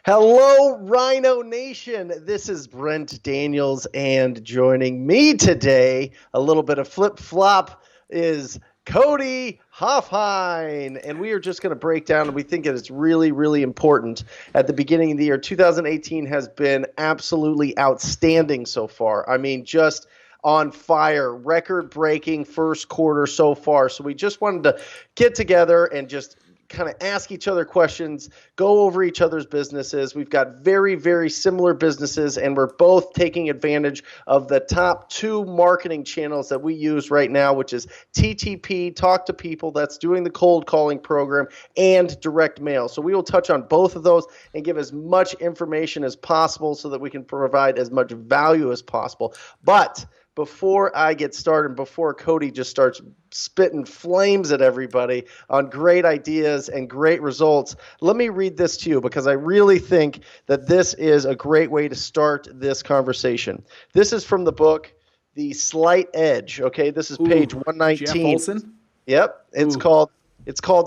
Hello, Rhino Nation. This is Brent Daniels, and joining me today, a little bit of flip flop, is Cody Hoffine. And we are just going to break down, and we think it is really, really important at the beginning of the year. 2018 has been absolutely outstanding so far. I mean, just on fire, record-breaking first quarter so far. So we just wanted to get together and just kind of ask each other questions, go over each other's businesses. We've got very, very similar businesses, and we're both taking advantage of the top two marketing channels that we use right now, which is TTP, Talk to People, that's doing the cold calling program, and direct mail. So we will touch on both of those and give as much information as possible so that we can provide as much value as possible. But before I get started, before Cody just starts spitting flames at everybody on great ideas and great results, let me read this to you because I really think that this is a great way to start this conversation. This is from the book, The Slight Edge. Okay, this is page 119. Jeff Olson? Yep, it's called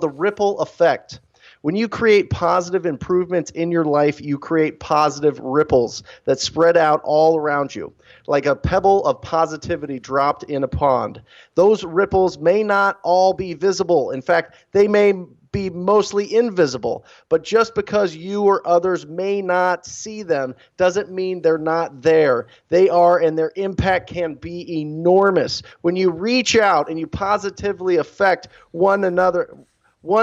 The Ripple Effect. When you create positive improvements in your life, you create positive ripples that spread out all around you, like a pebble of positivity dropped in a pond. Those ripples may not all be visible. In fact, they may be mostly invisible. But just because you or others may not see them doesn't mean they're not there. They are, and their impact can be enormous. When you reach out and you positively affect one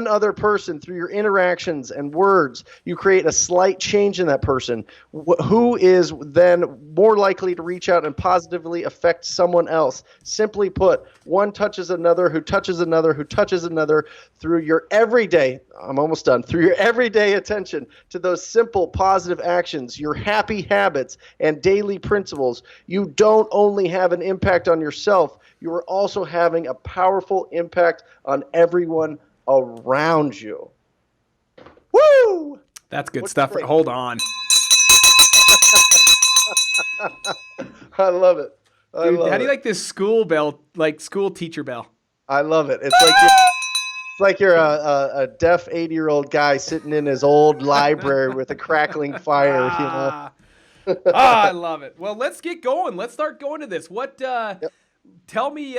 other person through your interactions and words, you create a slight change in that person who is then more likely to reach out and positively affect someone else. Simply put, one touches another, who touches another, who touches another through your everyday, through your everyday attention to those simple positive actions, your happy habits and daily principles. You don't only have an impact on yourself, you are also having a powerful impact on everyone around you. Woo! That's good stuff. Hold on. I love it. Dude, how do you like this school bell, like school teacher bell? I love it. It's like you're a deaf 80-year-old guy sitting in his old library with a crackling fire. I love it. Well, let's get going. Let's start going to this. Tell me,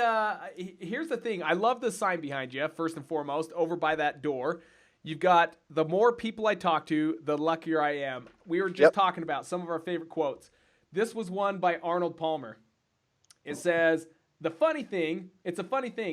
here's the thing. I love the sign behind you, first and foremost, over by that door. You've got, the more people I talk to, the luckier I am. We were just talking about some of our favorite quotes. This was one by Arnold Palmer. It says, it's a funny thing.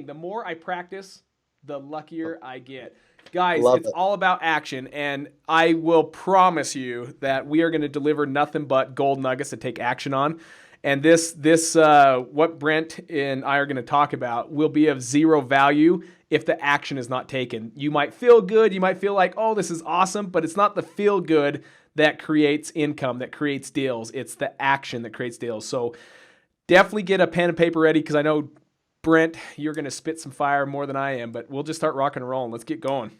The more I practice, the luckier I get. Guys, it's all about action, and I will promise you that we are going to deliver nothing but gold nuggets to take action on. And this what Brent and I are going to talk about will be of zero value if the action is not taken. You might feel good. You might feel like, oh, this is awesome, but it's not the feel good that creates income, that creates deals. It's the action that creates deals. So definitely get a pen and paper ready because I know, Brent, you're going to spit some fire more than I am, but we'll just start rocking and rolling. Let's get going.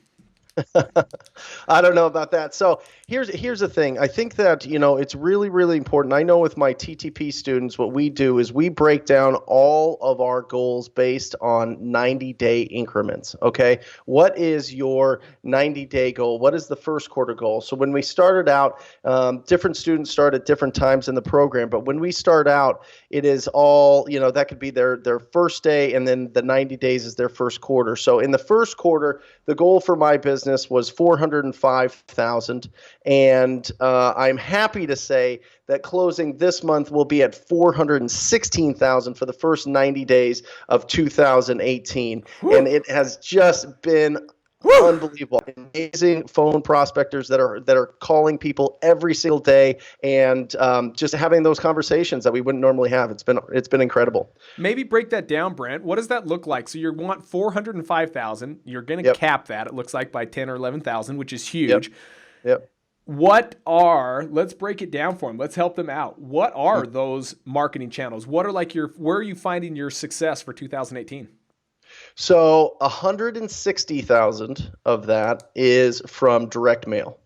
I don't know about that. So here's the thing. I think that, it's really, really important. I know with my TTP students, what we do is we break down all of our goals based on 90-day increments. Okay. What is your 90-day goal? What is the first quarter goal? So when we started out, different students start at different times in the program, but when we start out, it is all, that could be their first day, and then the 90 days is their first quarter. So in the first quarter, the goal for my business was 405,000, and I'm happy to say that closing this month will be at 416,000 for the first 90 days of 2018. Woo. And it has just been unbelievable. Amazing phone prospectors that are calling people every single day and just having those conversations that we wouldn't normally have. It's been incredible. Maybe break that down, Brent. What does that look like? So you want 405,000. You're going to cap that, it looks like, by 10 or 11,000, which is huge. Yep. Let's break it down for them. Let's help them out. What are those marketing channels? Where are you finding your success for 2018? So 160,000 of that is from direct mail.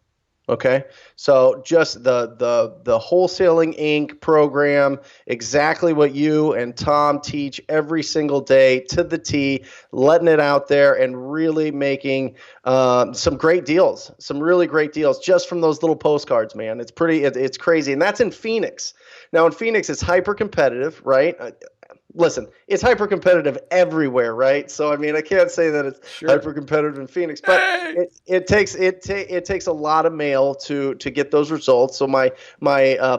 Okay, so just the Wholesaling Inc. program, exactly what you and Tom teach every single day to the T, letting it out there and really making some great deals, some really great deals just from those little postcards, man. It's crazy, and that's in Phoenix. Now in Phoenix, it's hyper competitive, right? Listen, it's hyper competitive everywhere, right? So I mean, I can't say that it's Sure. hyper competitive in Phoenix, but Hey! it takes a lot of mail to get those results. So my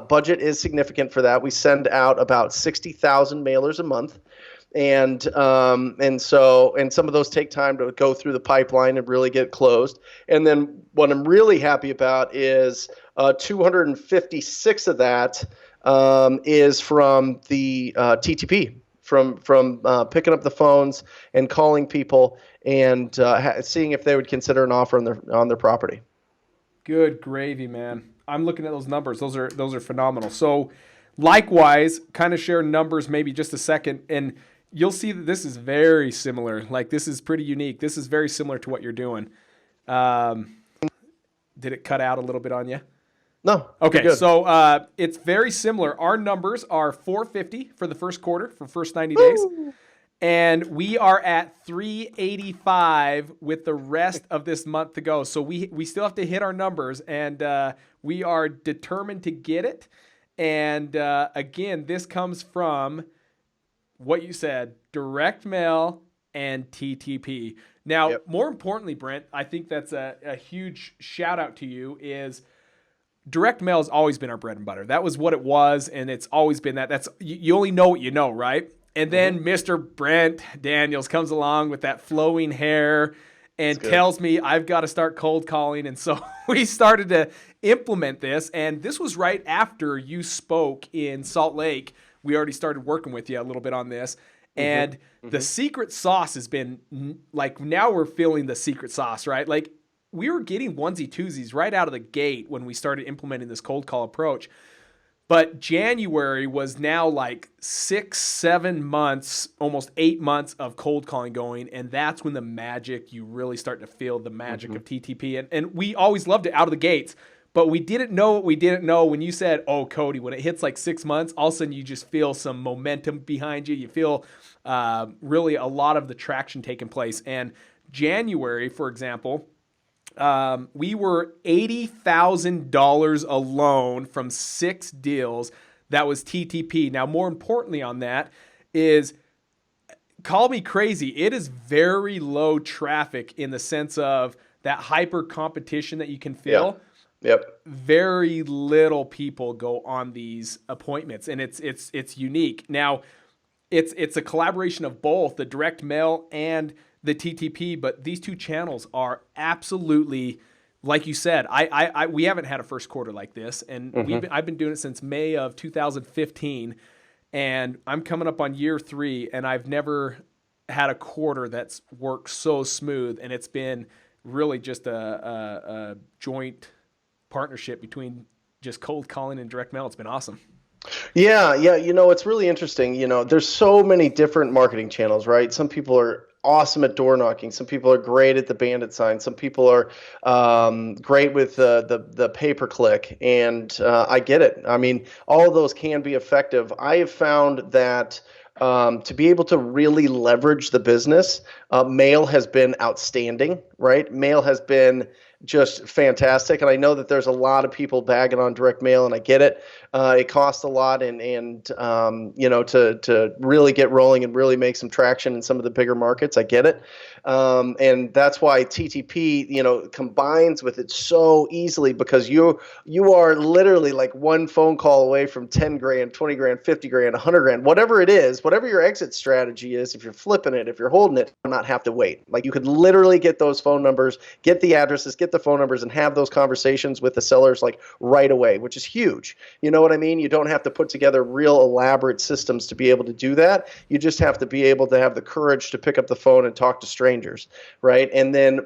budget is significant for that. We send out about 60,000 mailers a month, and some of those take time to go through the pipeline and really get closed. And then what I'm really happy about is 256 of that is from the TTP, from picking up the phones and calling people and seeing if they would consider an offer on their property. Good gravy, man. I'm looking at those numbers. Those are phenomenal. So, likewise, kind of share numbers maybe just a second, and you'll see that this is very similar. Like this is pretty unique. This is very similar to what you're doing. Um, did it cut out a little bit on you? No, you're Okay, good. so it's very similar. Our numbers are 450 for the first quarter, for first 90 days. Woo! And we are at 385 with the rest of this month to go. So we still have to hit our numbers, and we are determined to get it. And again, this comes from what you said, direct mail and TTP. Now, Yep. more importantly, Brent, I think that's a huge shout out to you is direct mail has always been our bread and butter. That was what it was, and it's always been that. That's you only know what you know, right? And then Mr. Brent Daniels comes along with that flowing hair and tells me I've got to start cold calling. And so we started to implement this. And this was right after you spoke in Salt Lake. We already started working with you a little bit on this. And the secret sauce has been like, now we're feeling the secret sauce, right? Like we were getting onesie twosies right out of the gate when we started implementing this cold call approach. But January was now like 6, 7 months, almost 8 months of cold calling going. And that's when the magic, you really start to feel the magic of TTP. And we always loved it out of the gates, but we didn't know what we didn't know when you said, oh, Cody, when it hits like 6 months, all of a sudden you just feel some momentum behind you. You feel really a lot of the traction taking place. And January, for example, we were $80,000 alone from 6 deals. That was TTP. Now, more importantly on that is, call me crazy, it is very low traffic in the sense of that hyper competition that you can feel. Yeah. Yep. Very little people go on these appointments, and it's unique. Now, it's a collaboration of both the direct mail and the TTP, but these two channels are absolutely, like you said, we haven't had a first quarter like this, and I've been doing it since May of 2015, and I'm coming up on year 3, and I've never had a quarter that's worked so smooth, and it's been really just a joint partnership between just cold calling and direct mail. It's been awesome. Yeah, yeah. It's really interesting. There's so many different marketing channels, right? Some people are awesome at door knocking. Some people are great at the bandit sign. Some people are great with the pay per click. And I get it. I mean, all of those can be effective. I have found that to be able to really leverage the business, mail has been outstanding, right? Mail has been just fantastic. And I know that there's a lot of people bagging on direct mail, and I get it. It costs a lot, and to really get rolling and really make some traction in some of the bigger markets, I get it. And that's why TTP, combines with it so easily, because you are literally like one phone call away from 10 grand, 20 grand, 50 grand, 100 grand, whatever it is, whatever your exit strategy is. If you're flipping it, if you're holding it, not have to wait. Like you could literally get those phone numbers, get the addresses, get the phone numbers, and have those conversations with the sellers like right away, which is huge. You know what I mean? You don't have to put together real elaborate systems to be able to do that. You just have to be able to have the courage to pick up the phone and talk to strangers, right? And then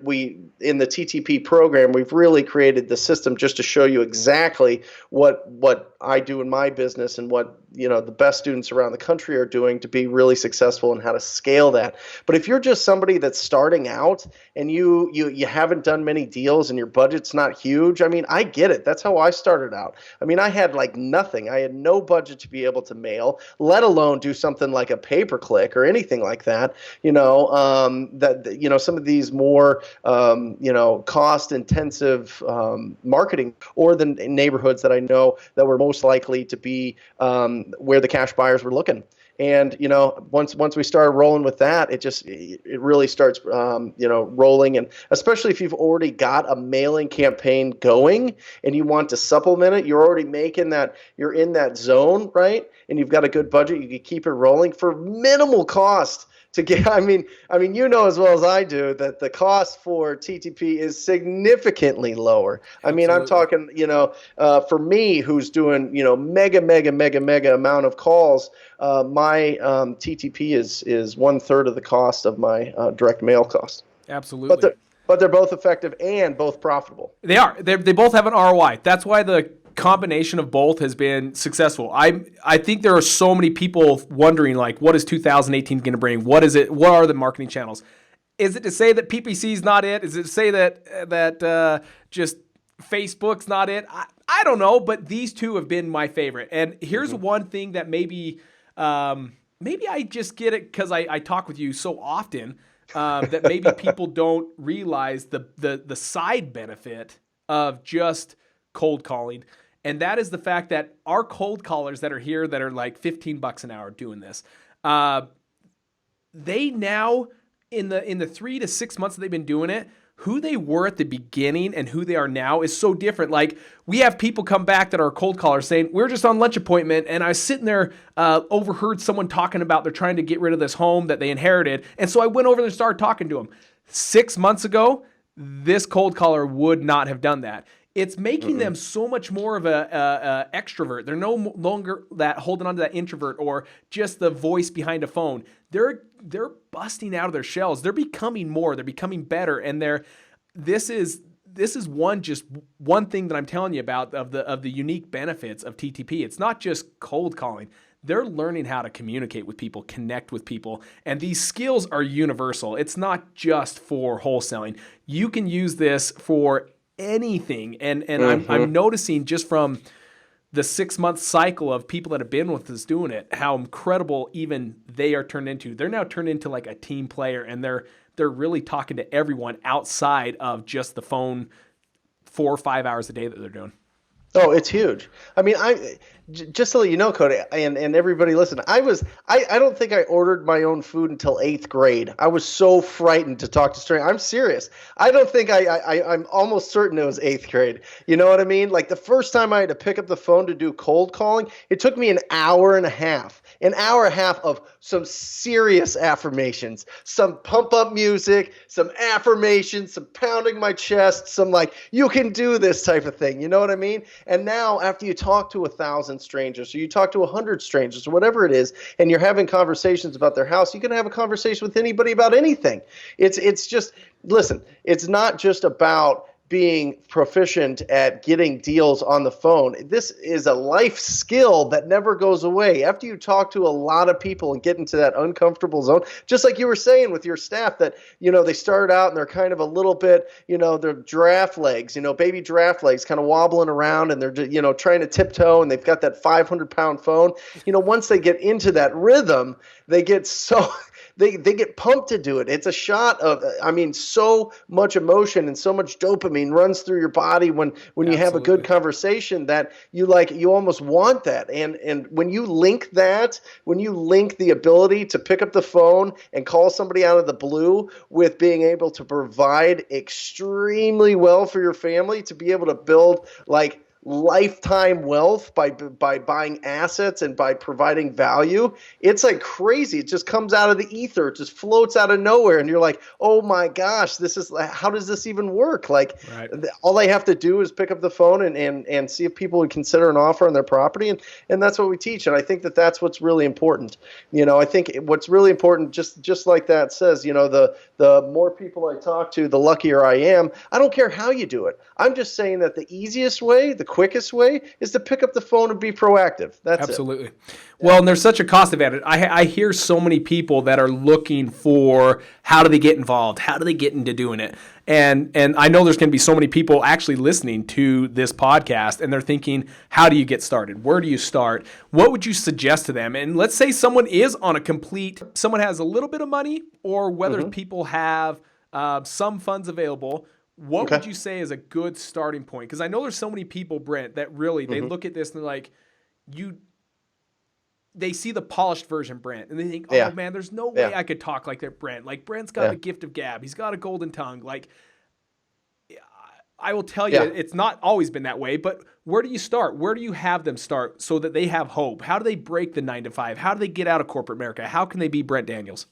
in the TTP program, we've really created the system just to show you exactly what I do in my business and what the best students around the country are doing to be really successful and how to scale that. But if you're just somebody that's starting out and you haven't done many deals and your budget's not huge, I mean, I get it. That's how I started out. I mean, I had like nothing. I had no budget to be able to mail, let alone do something like a pay-per-click or anything like that. Some of these more cost-intensive marketing, or the neighborhoods that I know that were most likely to be where the cash buyers were looking. And once we started rolling with that, it really starts rolling. And especially if you've already got a mailing campaign going and you want to supplement it, you're already making that, you're in that zone, right? And you've got a good budget, you can keep it rolling for minimal cost. To get, I mean, as well as I do that the cost for TTP is significantly lower. I mean, I'm talking, for me, who's doing, mega amount of calls, my TTP is 1/3 of the cost of my direct mail cost. Absolutely. But they're both effective and both profitable. They are. They both have an ROI. That's why the combination of both has been successful. I think there are so many people wondering, like, what is 2018 going to bring? What is it? What are the marketing channels? Is it to say that PPC is not it? Is it to say that just Facebook's not it? I don't know, but these two have been my favorite. And here's one thing that maybe I just get it because I talk with you so often that maybe people don't realize the side benefit of just cold calling. And that is the fact that our cold callers that are here that are like $15 an hour doing this, they now in the 3 to 6 months that they've been doing it, who they were at the beginning and who they are now is so different. Like, we have people come back that are cold callers saying, we're just on lunch appointment, and I was sitting there, overheard someone talking about they're trying to get rid of this home that they inherited. And so I went over there and started talking to them. 6 months ago, this cold caller would not have done that. It's making them so much more of a extrovert. They're no longer that holding on to that introvert or just the voice behind a phone. They're busting out of their shells. They're becoming more. They're becoming better. And this is one thing that I'm telling you about of the unique benefits of TTP. It's not just cold calling. They're learning how to communicate with people, connect with people, and these skills are universal. It's not just for wholesaling. You can use this for anything. And I'm noticing just from the 6-month cycle of people that have been with us doing it, how incredible even they are turned into. They're now turned into like a team player, and they're really talking to everyone outside of just the phone 4 or 5 hours a day that they're doing. Oh, it's huge. I mean, just to let you know, Cody, and everybody listen, I don't think I ordered my own food until 8th grade. I was so frightened to talk to strangers. I'm serious. I don't think I'm almost certain it was 8th grade. You know what I mean? Like, the first time I had to pick up the phone to do cold calling, it took me an hour and a half of some serious affirmations, some pump up music, some affirmations, some pounding my chest, some like, you can do this type of thing. You know what I mean? And now after you talk to 1,000 strangers, or you talk to 100 strangers, or whatever it is, and you're having conversations about their house, you can have a conversation with anybody about anything. It's just, listen, it's not just about being proficient at getting deals on the phone. This is a life skill that never goes away. After you talk to a lot of people and get into that uncomfortable zone, just like you were saying with your staff that, they start out and they're kind of a little bit, they're giraffe legs, baby giraffe legs kind of wobbling around, and they're, trying to tiptoe, and they've got that 500-pound phone. Once they get into that rhythm, they get so... They get pumped to do it. It's a shot of, so much emotion and so much dopamine runs through your body when you have a good conversation that you almost want that. And when you link the ability to pick up the phone and call somebody out of the blue with being able to provide extremely well for your family, to be able to build like lifetime wealth by buying assets and by providing value, it's like crazy. It just comes out of the ether. It just floats out of nowhere, and you're like, oh my gosh, how does this even work? Like, right. All they have to do is pick up the phone and see if people would consider an offer on their property, and that's what we teach. And I think that's what's really important. I think what's really important, just like that says, the more people I talk to, the luckier I am. I don't care how you do it. I'm just saying that the easiest way, the quickest way is to pick up the phone and be proactive. That's Absolutely. it. Well, and there's such a cost advantage. I hear so many people that are looking for how do they get involved? How do they get into doing it? And I know there's going to be so many people actually listening to this podcast, and they're thinking, how do you get started? Where do you start? What would you suggest to them? And let's say someone is on a complete, someone has a little bit of money, or whether people have some funds available. What would you say is a good starting point? Because I know there's so many people, Brent, that really, they look at this and they're like, they see the polished version Brent, and they think, oh man, there's no way I could talk like that Brent. Like Brent's got the gift of gab. He's got a golden tongue. Like, I will tell you, it's not always been that way, but where do you start? Where do you have them start so that they have hope? How do they break the 9-to-5? How do they get out of corporate America? How can they be Brent Daniels?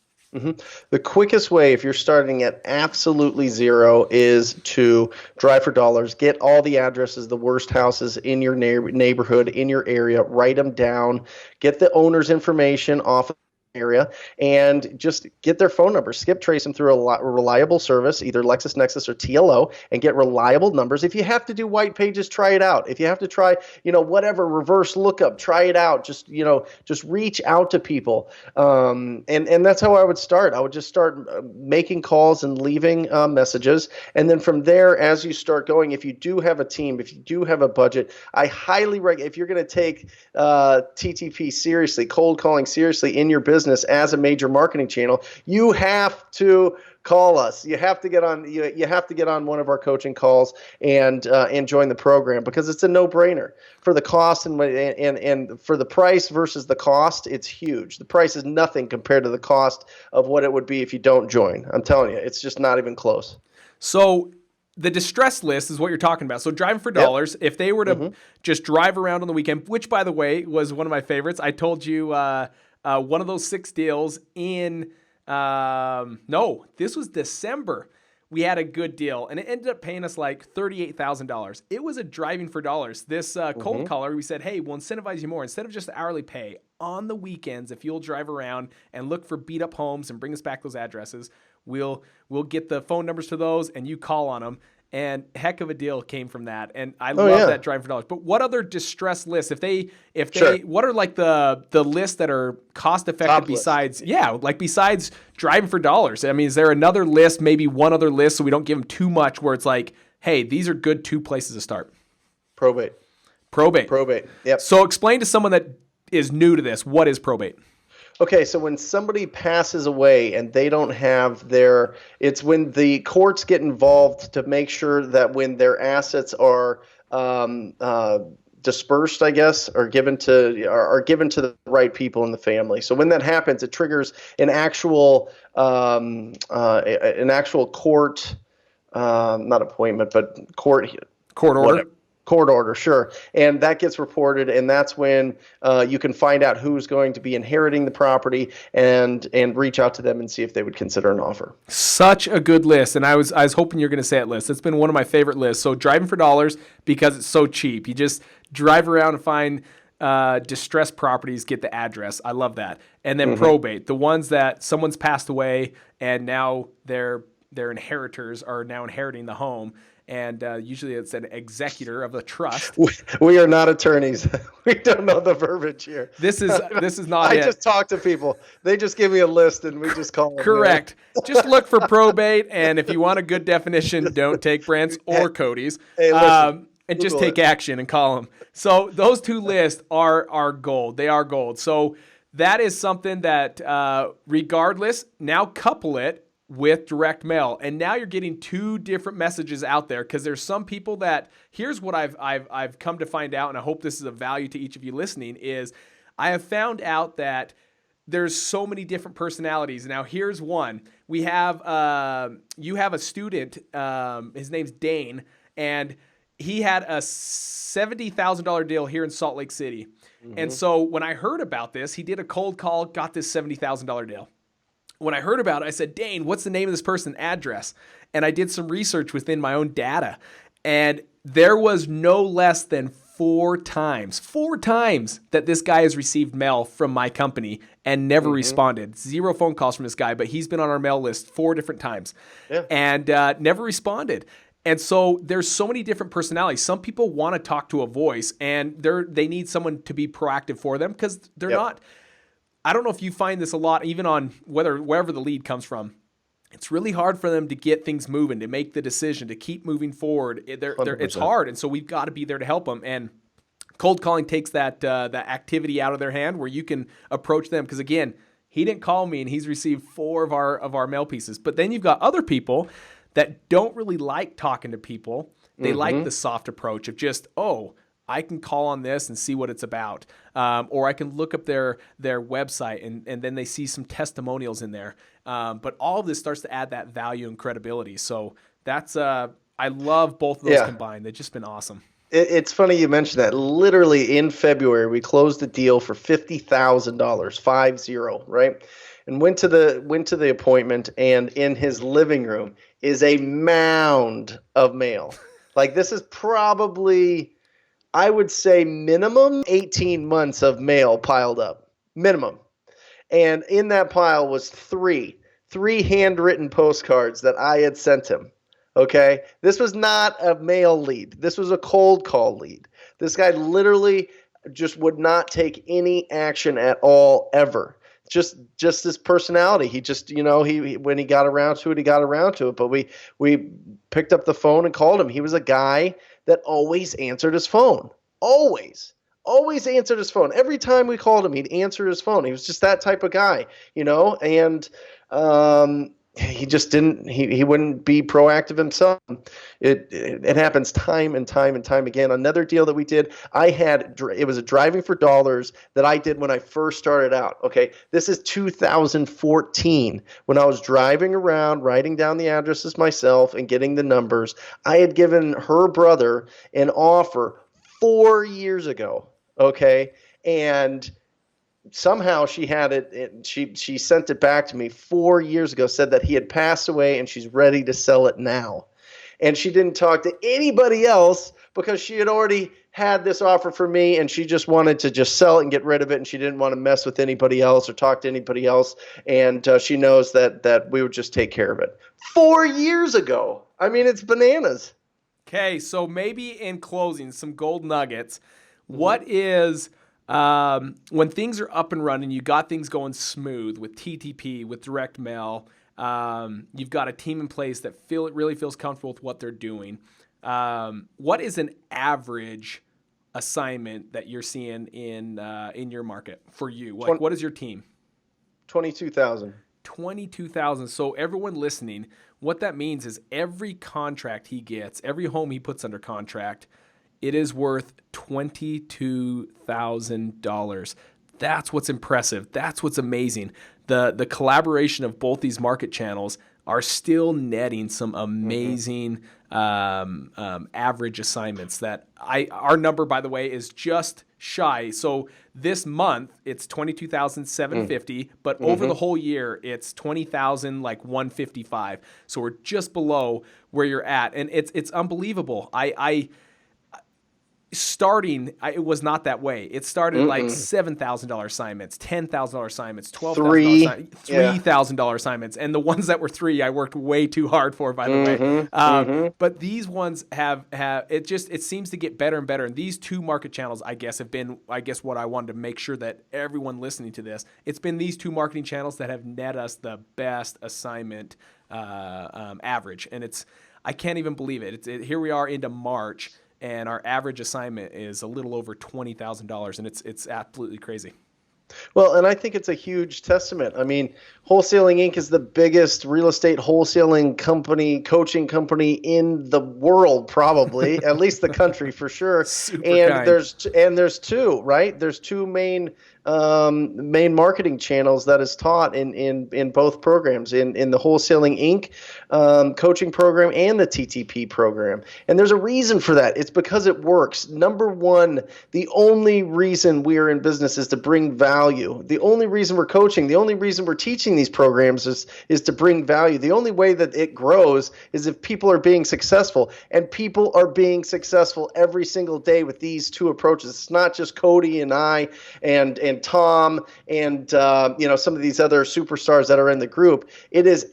The quickest way, if you're starting at absolutely zero, is to drive for dollars, get all the addresses, the worst houses in your neighborhood, in your area, write them down, get the owner's information off of area, and just get their phone numbers. Skip trace them through a reliable service, either LexisNexis or TLO, and get reliable numbers. If you have to do white pages, try it out. If you have to try, whatever, reverse lookup, try it out. Just reach out to people. And that's how I would start. I would just start making calls and leaving messages. And then from there, as you start going, if you do have a team, if you do have a budget, I highly recommend, if you're going to take TTP seriously, cold calling seriously in your business as a major marketing channel, you have to call us. You have to get on. You have to get on one of our coaching calls and join the program, because it's a no-brainer for the cost and for the price versus the cost. It's huge. The price is nothing compared to the cost of what it would be if you don't join. I'm telling you, it's just not even close. So the distress list is what you're talking about. So driving for dollars, if they were to just drive around on the weekend, which by the way was one of my favorites. I told you one of those 6 deals in, this was December. We had a good deal, and it ended up paying us like $38,000. It was a driving for dollars. This cold caller, we said, hey, we'll incentivize you more. Instead of just hourly pay, on the weekends, if you'll drive around and look for beat up homes and bring us back those addresses, we'll get the phone numbers to those, and you call on them. And heck of a deal came from that. And I love that driving for dollars. But what other distress lists, what are like the lists that are cost effective besides driving for dollars? I mean, is there another list, maybe one other list, so we don't give them too much, where it's like, hey, these are good 2 places to start? Probate. Yep. So explain to someone that is new to this, what is probate? Okay, so when somebody passes away and they don't have it's when the courts get involved to make sure that when their assets are dispersed, I guess, or given to the right people in the family. So when that happens, it triggers an actual court, not appointment, but court order. Court order, sure. And that gets reported, and that's when you can find out who's going to be inheriting the property and reach out to them and see if they would consider an offer. Such a good list, and I was hoping you're going to say that list. It's been one of my favorite lists. So driving for dollars, because it's so cheap. You just drive around and find distressed properties, get the address. I love that. And then probate, the ones that someone's passed away and now their inheritors are now inheriting the home. And usually it's an executor of the trust. We are not attorneys. We don't know the verbiage here. This is not it. I just talk to people. They just give me a list and we just call them. Correct. Just look for probate, and if you want a good definition, don't take Brent's or Cody's. Hey, listen, and just take action and call them. So those 2 lists are gold. They are gold. So that is something that regardless, now couple it with direct mail, and now you're getting 2 different messages out there, because there's some people that, here's what I've come to find out, and I hope this is of value to each of you listening, is I have found out that there's so many different personalities. Now here's one. We have you have a student, his name's Dane, and he had a $70,000 deal here in Salt Lake City. And so when I heard about this, he did a cold call, got this $70,000 deal. When I heard about it, I said, Dane, what's the name of this person's address? And I did some research within my own data. And there was no less than 4 times that this guy has received mail from my company and never responded. 0 phone calls from this guy, but he's been on our mail list 4 different times and never responded. And so there's so many different personalities. Some people want to talk to a voice, and they need someone to be proactive for them because they're not. I don't know if you find this a lot, even on wherever the lead comes from. It's really hard for them to get things moving, to make the decision, to keep moving forward. It's hard, and so we've got to be there to help them. And cold calling takes that activity out of their hand, where you can approach them. Because again, he didn't call me, and he's received 4 of our mail pieces. But then you've got other people that don't really like talking to people. They like the soft approach of just, I can call on this and see what it's about. Or I can look up their website and then they see some testimonials in there. But all of this starts to add that value and credibility. So that's, I love both of those combined. They've just been awesome. It's funny you mentioned that. Literally in February, we closed a deal for $50,000, 50, right? And went to the appointment, and in his living room is a mound of mail. Like, this is probably, I would say, minimum 18 months of mail piled up, minimum. And in that pile was three handwritten postcards that I had sent him. Okay, this was not a mail lead. This was a cold call lead. This guy literally just would not take any action at all, ever. Just his personality. He just, he when he got around to it, he got around to it. But we picked up the phone and called him. He was a guy that always answered his phone. Always answered his phone. Every time we called him, he'd answer his phone. He was just that type of guy, and he just didn't, he wouldn't be proactive himself. It happens time and time and time again. Another deal that we did, it was a driving for dollars that I did when I first started out. Okay. This is 2014 when I was driving around, writing down the addresses myself and getting the numbers. I had given her brother an offer 4 years ago. Okay. And somehow she had it. She sent it back to me 4 years ago, said that he had passed away and she's ready to sell it now. And she didn't talk to anybody else because she had already had this offer for me, and she just wanted to just sell it and get rid of it. And she didn't want to mess with anybody else or talk to anybody else. And she knows that we would just take care of it 4 years ago. I mean, it's bananas. Okay. So maybe in closing, some gold nuggets. What is, when things are up and running, you got things going smooth with TTP, with direct mail, you've got a team in place that really feels comfortable with what they're doing. What is an average assignment that you're seeing in your market for you? What is your team? 22,000. 22,000. So everyone listening, what that means is every contract he gets, every home he puts under contract, it is worth $22,000. That's what's impressive. That's what's amazing. The collaboration of both these market channels are still netting some amazing average assignments. That our number, by the way, is just shy. So this month it's 22,750, but over the whole year it's 20,155. So we're just below where you're at, and it's unbelievable. It was not that way. It started like $7,000 assignments, $10,000 assignments, $12,000, $3,000 assignments, and the ones that were $3,000, I worked way too hard for, by the way. But these ones have it seems to get better and better. And these two market channels, have been what I wanted to make sure that everyone listening to this, it's been these two marketing channels that have net us the best assignment average, and I can't even believe it. Here we are into March, and our average assignment is a little over $20,000, and it's absolutely crazy. Well, and I think it's a huge testament. I mean, Wholesaling Inc. is the biggest real estate wholesaling company, coaching company in the world, probably, at least the country for sure. There's two, right? There's two main marketing channels that is taught in both programs, in the Wholesaling Inc. Coaching program and the TTP program. And there's a reason for that. It's because it works. Number one, the only reason we are in business is to bring value. The only reason we're coaching, the only reason we're teaching these programs is to bring value. The only way that it grows is if people are being successful, and people are being successful every single day with these two approaches. It's not just Cody and I and and Tom and some of these other superstars that are in the group. It is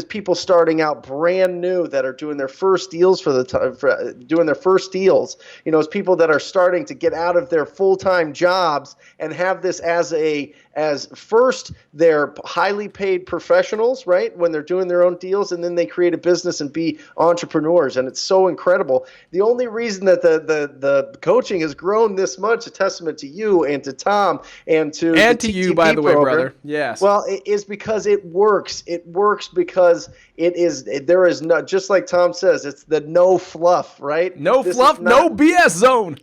people starting out brand new that are doing their first deals doing their first deals. It's people that are starting to get out of their full-time jobs and have this as first they're highly paid professionals, right? When they're doing their own deals, and then they create a business and be entrepreneurs, and it's so incredible. The only reason that the coaching has grown this much, a testament to you and to Tom and to and the to TTP you, by the way, program. brother. Yes. Well, it is because it works. It works because there is no, just like Tom says, it's the no fluff, right? No fluff, no BS zone.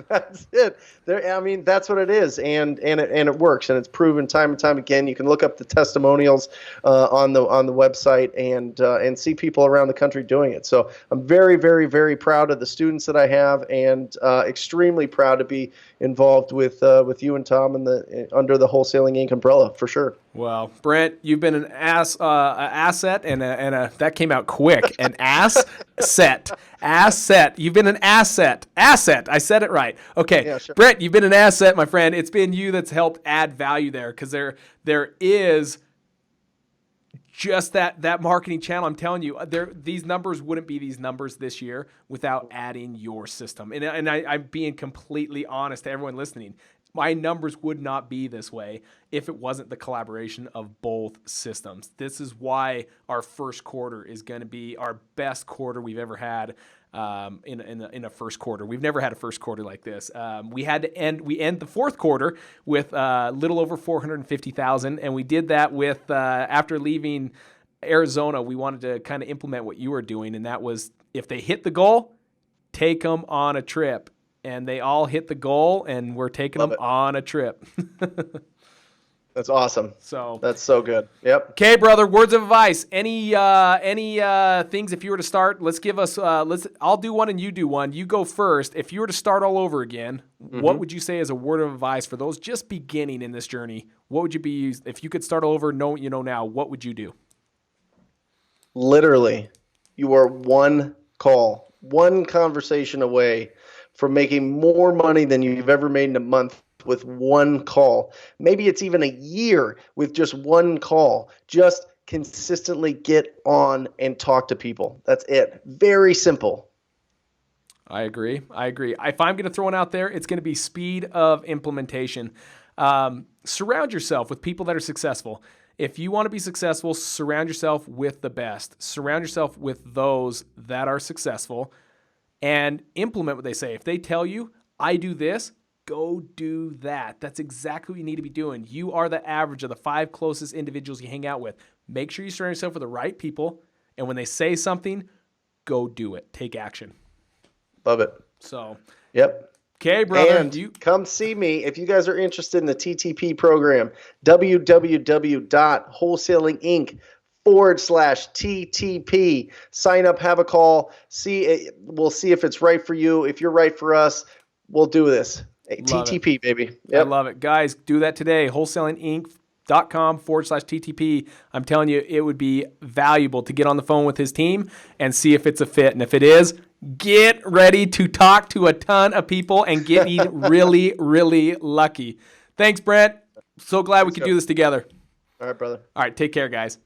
That's it. That's what it is, and it works, and it's proven time and time again. You can look up the testimonials on the website and see people around the country doing it. So I'm very, very, very proud of the students that I have, and extremely proud to be involved with you and Tom under the Wholesaling Inc. umbrella for sure. Well, Brent, you've been an asset, and that came out quick. An asset. You've been an asset. I said it right. Okay, yeah, sure. Brent, you've been an asset, my friend. It's been you that's helped add value there, because there is just that marketing channel. I'm telling you, these numbers wouldn't be these numbers this year without adding your system. And I'm being completely honest to everyone listening. My numbers would not be this way if it wasn't the collaboration of both systems. This is why our first quarter is going to be our best quarter we've ever had in a first quarter. We've never had a first quarter like this. We end the fourth quarter with a little over 450,000, and we did that with after leaving Arizona. We wanted to kind of implement what you were doing, and that was if they hit the goal, take them on a trip. And they all hit the goal, and we're taking them on a trip. That's awesome. So that's so good. Yep. Okay, brother. Words of advice. Any things if you were to start? Let's give us. I'll do one and you do one. You go first. If you were to start all over again, what would you say as a word of advice for those just beginning in this journey? What would you be if you could start all over? Know what you know now. What would you do? Literally, you are one call, one conversation away from making more money than you've ever made in a month with one call. Maybe it's even a year with just one call. Just consistently get on and talk to people. That's it. Very simple. I agree. If I'm going to throw one out there, it's going to be speed of implementation. Surround yourself with people that are successful. If you want to be successful, surround yourself with the best. Surround yourself with those that are successful. And implement what they say. If they tell you, I do this, go do that. That's exactly what you need to be doing. You are the average of the 5 closest individuals you hang out with. Make sure you surround yourself with the right people. And when they say something, go do it. Take action. Love it. So, yep. Okay, brother. And come see me if you guys are interested in the TTP program. www.wholesalinginc.com/TTP. Sign up, have a call. We'll see if it's right for you. If you're right for us, we'll do this. TTP, baby. Yep. I love it. Guys, do that today. Wholesalinginc.com/TTP. I'm telling you, it would be valuable to get on the phone with his team and see if it's a fit. And if it is, get ready to talk to a ton of people and get really, really lucky. Thanks, Brent. So glad we could do this together. All right, brother. All right, take care, guys.